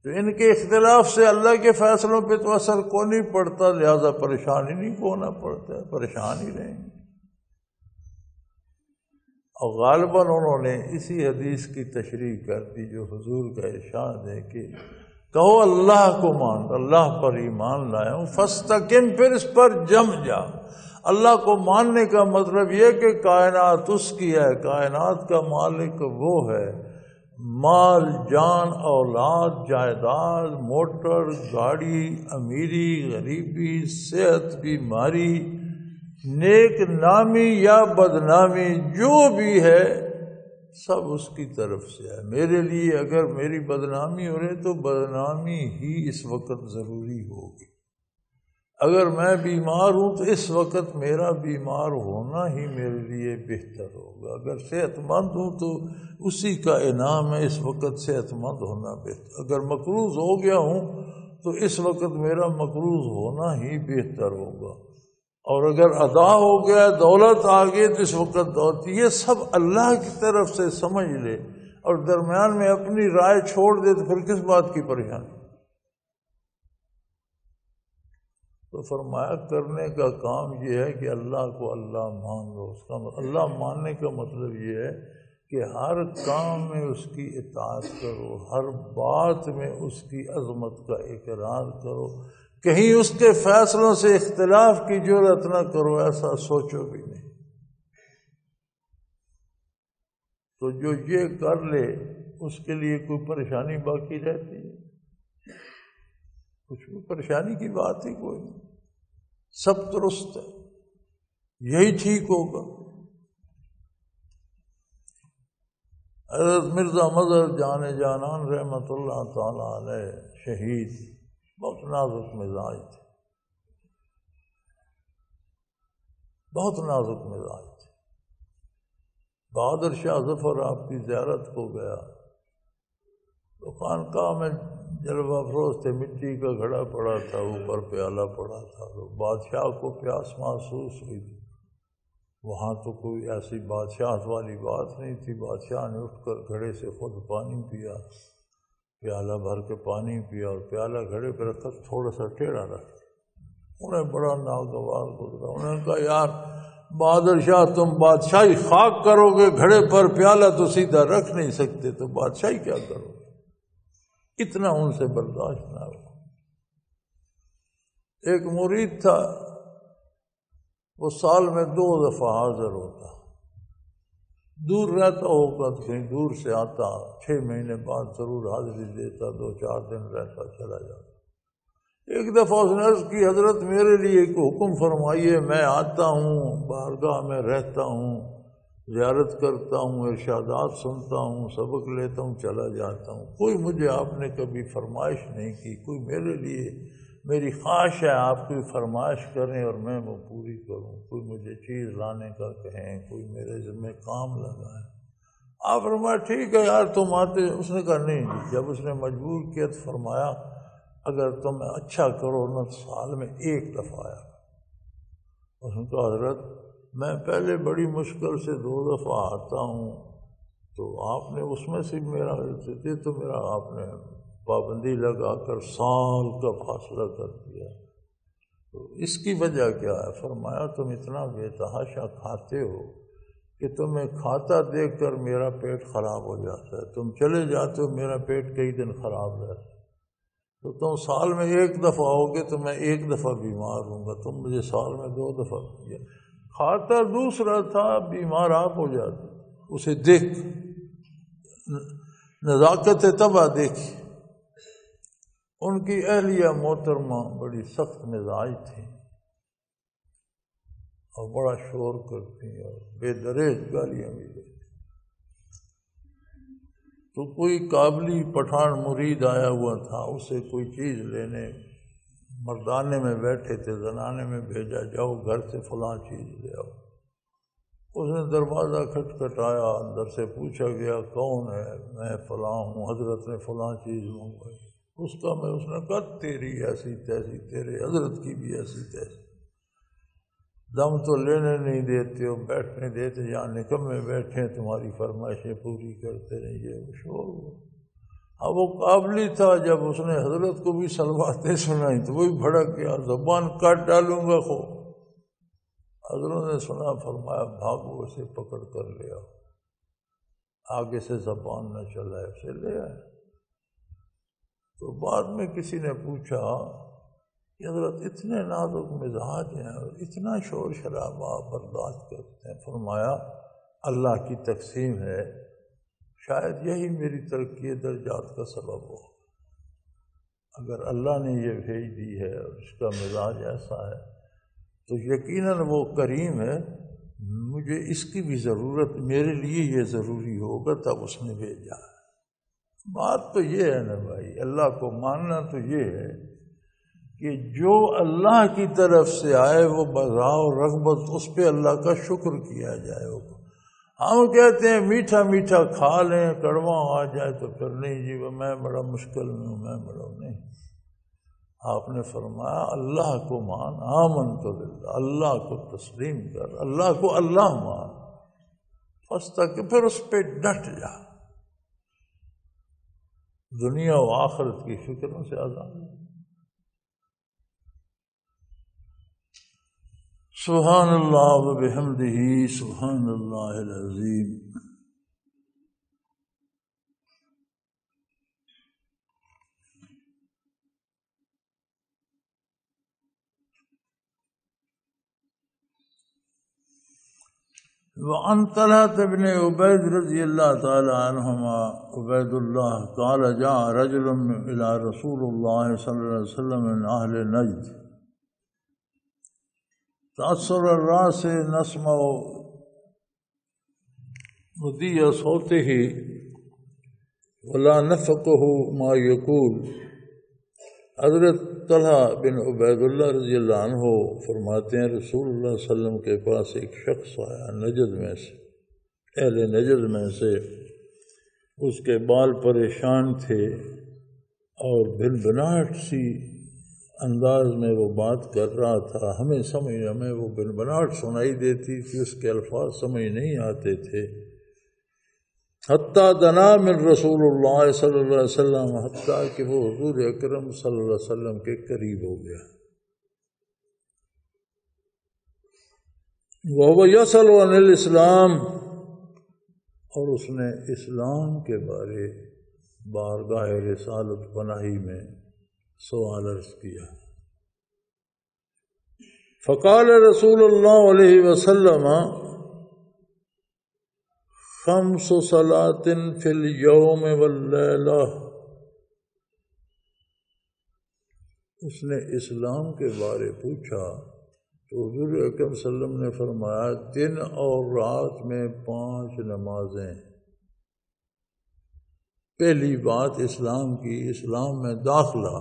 تو ان کے اختلاف سے اللہ کے فیصلوں پہ تو اثر کو نہیں پڑتا، لہذا پریشانی نہیں کو ہونا پڑتا ہے، پریشان ہی رہیں گے. اور غالباً انہوں نے اسی حدیث کی تشریح کر دی جو حضور کا ارشاد ہے کہ کہو اللہ کو مان، اللہ پر ایمان لایا ہوں، فاستقم، پھر اس پر جم جا. اللہ کو ماننے کا مطلب یہ کہ کائنات اس کی ہے، کائنات کا مالک وہ ہے. مال، جان، اولاد، جائیداد، موٹر، گاڑی، امیری، غریبی، صحت، بیماری، نیک نامی یا بدنامی، جو بھی ہے سب اس کی طرف سے ہے. میرے لیے اگر میری بدنامی ہو رہی تو بدنامی ہی اس وقت ضروری ہوگی. اگر میں بیمار ہوں تو اس وقت میرا بیمار ہونا ہی میرے لیے بہتر ہوگا. اگر صحت مند ہوں تو اسی کا انعام ہے، اس وقت صحت مند ہونا بہتر. اگر مقروض ہو گیا ہوں تو اس وقت میرا مقروض ہونا ہی بہتر ہوگا. اور اگر ادا ہو گیا، دولت آ گئی تو اس وقت دولت. یہ سب اللہ کی طرف سے سمجھ لے اور درمیان میں اپنی رائے چھوڑ دے تو پھر کس بات کی پریشانی؟ تو فرمایا کرنے کا کام یہ ہے کہ اللہ کو اللہ مان لو. اس کا اللہ ماننے کا مطلب یہ ہے کہ ہر کام میں اس کی اطاعت کرو، ہر بات میں اس کی عظمت کا اقرار کرو، کہیں اس کے فیصلوں سے اختلاف کی جرات نہ کرو، ایسا سوچو بھی نہیں. تو جو یہ کر لے اس کے لیے کوئی پریشانی باقی رہتی ہے؟ کچھ بھی پریشانی کی بات ہی کوئی نہیں. سب درست ہے، یہی ٹھیک ہوگا. حضرت مرزا مظہر جان جانان رحمۃ اللہ تعالی علیہ شہید، بہت نازک مزاج تھے، بہت نازک مزاج تھے. بہادر شاہ ظفر آپ کی زیارت کو گیا تو خانقاہ میں جلوہ افروز تھے، مٹی کا گھڑا پڑا تھا، اوپر پیالہ پڑا تھا. تو بادشاہ کو پیاس محسوس ہوئی. وہاں تو کوئی ایسی بادشاہت والی بات نہیں تھی. بادشاہ نے اٹھ کر گھڑے سے خود پانی پیا، پیالہ بھر کے پانی پیا اور پیالہ گھڑے پہ رکھا، تھوڑا سا ٹیڑھا رکھا. انہیں بڑا ناگوار گزرا. انہوں نے کہا یار بہادر شاہ تم بادشاہی خاک کرو گے، گھڑے پر پیالہ تو سیدھا رکھ نہیں سکتے، تو بادشاہی کیا کرو گے؟ اتنا ان سے برداشت نہ ہو. ایک مرید تھا، وہ سال میں 2 دفعہ حاضر ہوتا، دور رہتا ہوگا تو کہیں دور سے آتا، 6 مہینے بعد ضرور حاضری دیتا، 2-4 دن رہتا چلا جاتا. ایک دفعہ اس نے عرض کی حضرت میرے لیے کوئی حکم فرمائیے، میں آتا ہوں، بارگاہ میں رہتا ہوں، زیارت کرتا ہوں، ارشادات سنتا ہوں، سبق لیتا ہوں، چلا جاتا ہوں. کوئی مجھے آپ نے کبھی فرمائش نہیں کی. کوئی میرے لیے، میری خواہش ہے آپ کوئی فرمائش کریں اور میں وہ پوری کروں. کوئی مجھے چیز لانے کا کہیں، کوئی میرے ذمہ کام لگائیں. آپ فرمایا ٹھیک ہے یار تم آتے. اس نے کہا نہیں. جب اس نے مجبور کیا تو فرمایا اگر تم اچھا کرو نہ سال میں 1 دفعہ آیا. اس نے کہا حضرت میں پہلے بڑی مشکل سے 2 دفعہ آتا ہوں، تو آپ نے اس میں سے میرا تو میرا آپ نے پابندی لگا کر سال کا فاصلہ کر دیا. تو اس کی وجہ کیا ہے؟ فرمایا تم اتنا بے تحاشا کھاتے ہو کہ تمہیں کھاتا دیکھ کر میرا پیٹ خراب ہو جاتا ہے. تم چلے جاتے ہو میرا پیٹ کئی دن خراب رہتا ہے. تو تم سال میں ایک دفعہ ہوگے تو میں ایک دفعہ بیمار ہوں گا، تم مجھے سال میں 2 دفعہ کیا۔ کھاتا دوسرا تھا، بیمار آپ ہو جاتے۔ اسے دیکھ نزاکت طبع دیکھی۔ ان کی اہلیہ محترمہ بڑی سخت مزاج تھی اور بڑا شور کرتی اور بے دریغ گالیاں بھی دیتی۔ تو کوئی قابلی پٹھان مرید آیا ہوا تھا، اسے کوئی چیز لینے، مردانے میں بیٹھے تھے، زنانے میں بھیجا، جاؤ گھر سے فلاں چیز لے آؤ۔ اس نے دروازہ کھٹکھٹایا، اندر سے پوچھا گیا کون ہے؟ میں فلاں ہوں، حضرت نے فلاں چیز منگوائی۔ اس نے کہا تیری ایسی تیسی، تیرے حضرت کی بھی ایسی تیسی، دم تو لینے نہیں دیتے ہو، بیٹھنے دیتے، یہاں نکمے بیٹھے ہیں، تمہاری فرمائشیں پوری کرتے نہیں۔ یہ شور ہوا۔ اب وہ قابلی تھا، جب اس نے حضرت کو بھی سلواتیں سنائیں تو وہی بھڑک گیا، زبان کاٹ ڈالوں گا خو۔ حضرت نے سنا، فرمایا بھاگو، اسے پکڑ کر لے آؤ، آگے سے زبان نہ چلائے، اسے لے آئے۔ تو بعد میں کسی نے پوچھا کہ حضرت اتنے نازک مزاج ہیں اور اتنا شور شرابہ برداشت کرتے ہیں۔ فرمایا اللہ کی تقسیم ہے، شاید یہی میری ترقی درجات کا سبب ہو۔ اگر اللہ نے یہ بھیج دی ہے اور اس کا مزاج ایسا ہے تو یقیناً وہ کریم ہے، مجھے اس کی بھی ضرورت، میرے لیے یہ ضروری ہوگا، تب اس نے بھیجا۔ بات تو یہ ہے نا بھائی، اللہ کو ماننا تو یہ ہے کہ جو اللہ کی طرف سے آئے وہ بذا و رغبت اس پہ اللہ کا شکر کیا جائے ہوگا۔ ہم کہتے ہیں میٹھا میٹھا کھا لیں، کڑوا آ جائے تو پھر نہیں جی میں بڑا مشکل میں ہوں، میں بڑا نہیں۔ آپ نے فرمایا اللہ کو مان، آمنت باللہ، اللہ کو تسلیم کر، اللہ کو اللہ مان، فاستقم، پھر اس پہ ڈٹ جا، دنیا و آخرت کی فکروں سے آزاد۔ سبحان اللہ و بحمدہ، سبحان اللہ العظیم۔ وعن طلحة بن عبید رضی اللہ تعالی عنہما عبید اللہ قال جاء رجل الى رسول اللہ صلی اللہ علیہ وسلم من اہل نجد تأثر الراس نسمع مدی صوته ولا نفقه ما يقول۔ حضرت طلحہ بن عبید اللہ رضی اللہ عنہ فرماتے ہیں رسول اللہ صلی اللہ علیہ وسلم کے پاس ایک شخص آیا نجد میں سے، اہل نجد میں سے، اس کے بال پریشان تھے اور بھنبھناہٹ سی انداز میں وہ بات کر رہا تھا، ہمیں وہ بھنبھناہٹ سنائی دیتی تھی، اس کے الفاظ سمجھ نہیں آتے تھے۔ حتیٰ دنا من رسول اللہ صلی اللہ علیہ وسلم، حتیٰ کہ وہ حضور اکرم صلی اللہ علیہ وسلم کے قریب ہو گیا۔ وَهُوَ يَسْأَلُ عَنِ الْإِسْلَامِ، اور اس نے اسلام کے بارے بارگاہ رسالت پناہی میں سوال عرض کیا۔ فقال رسول اللہ علیہ وسلم خمس صلاۃ فی الیوم واللیلہ۔ اس نے اسلام کے بارے پوچھا تو حضور اکرم صلی اللہ علیہ وسلم نے فرمایا دن اور رات میں 5 نمازیں۔ پہلی بات اسلام کی، اسلام میں داخلہ،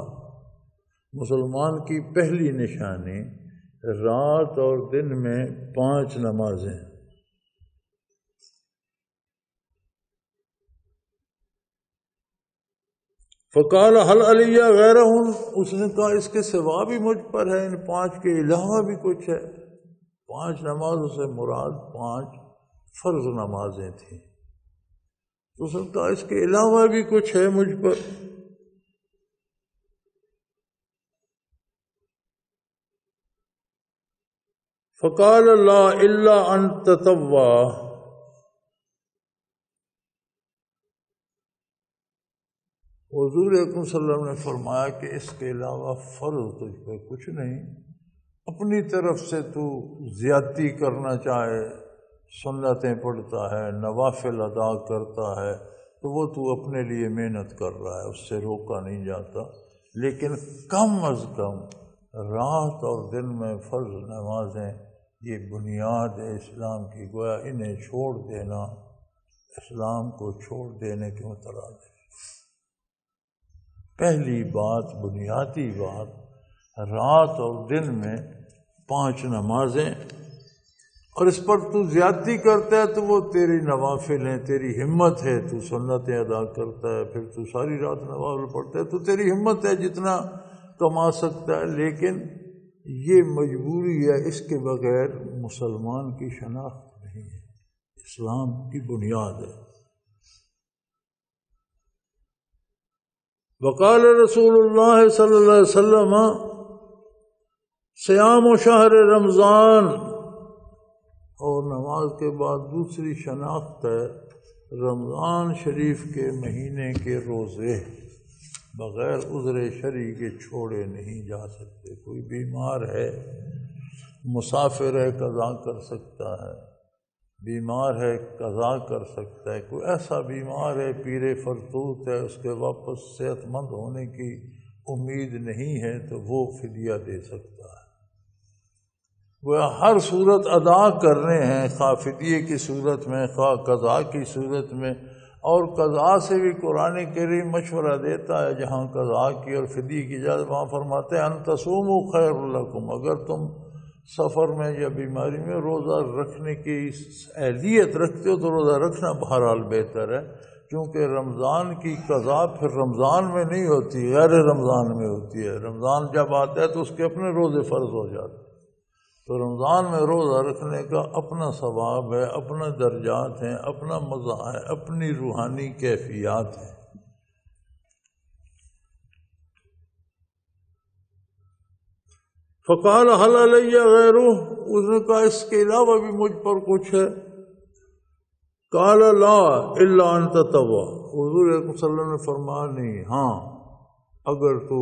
مسلمان کی پہلی نشانی رات اور دن میں 5 نمازیں۔ فقال هل علی غیرہ، اس نے کہا اس کے سوا بھی مجھ پر ہے، ان 5 کے علاوہ بھی کچھ ہے۔ 5 نمازوں سے مراد 5 فرض نمازیں تھیں، تو اس نے کہا اس کے علاوہ بھی کچھ ہے مجھ پر۔ فقال لا الا ان تطوع، حضور اکرم صلی اللہ علیہ وسلم نے فرمایا کہ اس کے علاوہ فرض تجھ پہ کچھ نہیں، اپنی طرف سے تو زیادتی کرنا چاہے، سنتیں پڑھتا ہے، نوافل ادا کرتا ہے، تو وہ تو اپنے لیے محنت کر رہا ہے، اس سے روکا نہیں جاتا، لیکن کم از کم رات اور دن میں فرض نمازیں یہ بنیاد ہے اسلام کی، گویا انہیں چھوڑ دینا اسلام کو چھوڑ دینے کے مترادف ہے۔ پہلی بات، بنیادی بات، رات اور دن میں 5 نمازیں، اور اس پر تو زیادتی کرتا ہے تو وہ تیری نوافل ہیں، تیری ہمت ہے، تو سنتیں ادا کرتا ہے، پھر تو ساری رات نوافل پڑھتا ہے، تو تیری ہمت ہے جتنا کما سکتا ہے، لیکن یہ مجبوری ہے، اس کے بغیر مسلمان کی شناخت نہیں ہے، اسلام کی بنیاد ہے۔ وقال رسول اللہ صلی اللہ علیہ وسلم صیام شہر رمضان، اور نماز کے بعد دوسری شناخت ہے رمضان شریف کے مہینے کے روزے بغیر عذر شرعی کے چھوڑے نہیں جا سکتے۔ کوئی بیمار ہے، مسافر ہے، قضا کر سکتا ہے، بیمار ہے قضا کر سکتا ہے، کوئی ایسا بیمار ہے پیر فرتوت ہے، اس کے واپس صحت مند ہونے کی امید نہیں ہے، تو وہ فدیہ دے سکتا ہے۔ وہ ہر صورت ادا کرنے ہیں، خواہ فدیے کی صورت میں، خواہ قضا کی صورت میں، اور قضا سے بھی قرآن کریم مشورہ دیتا ہے، جہاں قضا کی اور فدیے کی اجازت وہاں فرماتے ہیں ان تصوموا خیر لکم، اگر تم سفر میں یا بیماری میں روزہ رکھنے کی اہلیت رکھتے ہو تو روزہ رکھنا بہرحال بہتر ہے، کیونکہ رمضان کی قضا پھر رمضان میں نہیں ہوتی، غیر رمضان میں ہوتی ہے۔ رمضان جب آتا ہے تو اس کے اپنے روزے فرض ہو جاتے ہیں، تو رمضان میں روزہ رکھنے کا اپنا ثواب ہے، اپنا درجات ہیں، اپنا مزہ ہے، اپنی روحانی کیفیات ہیں۔ فقال هل علی غیرہ، اس نے کہا اس کے علاوہ بھی مجھ پر کچھ ہے؟ قال لا الا ان تطوع، حضور صلی اللہ علیہ وسلم نے فرمایا نہیں، ہاں اگر تو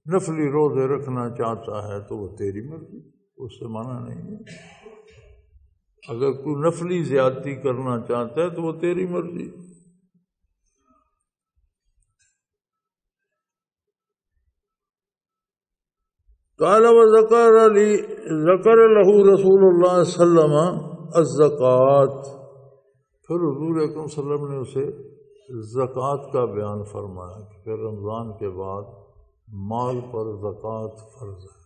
نفلی روزے رکھنا چاہتا ہے تو وہ تیری مرضی، اس سے منع نہیں ہے۔ اگر تو نفلی زیادتی کرنا چاہتا ہے تو وہ تیری مرضی۔ قال وذکر له رسول اللہ صلی اللہ علیہ وسلم الزکوٰۃ، پھر حضور اکرم صلی اللہ علیہ وسلم نے اسے زکوٰۃ کا بیان فرمایا کہ پھر رمضان کے بعد مال پر زکوٰۃ فرض ہے۔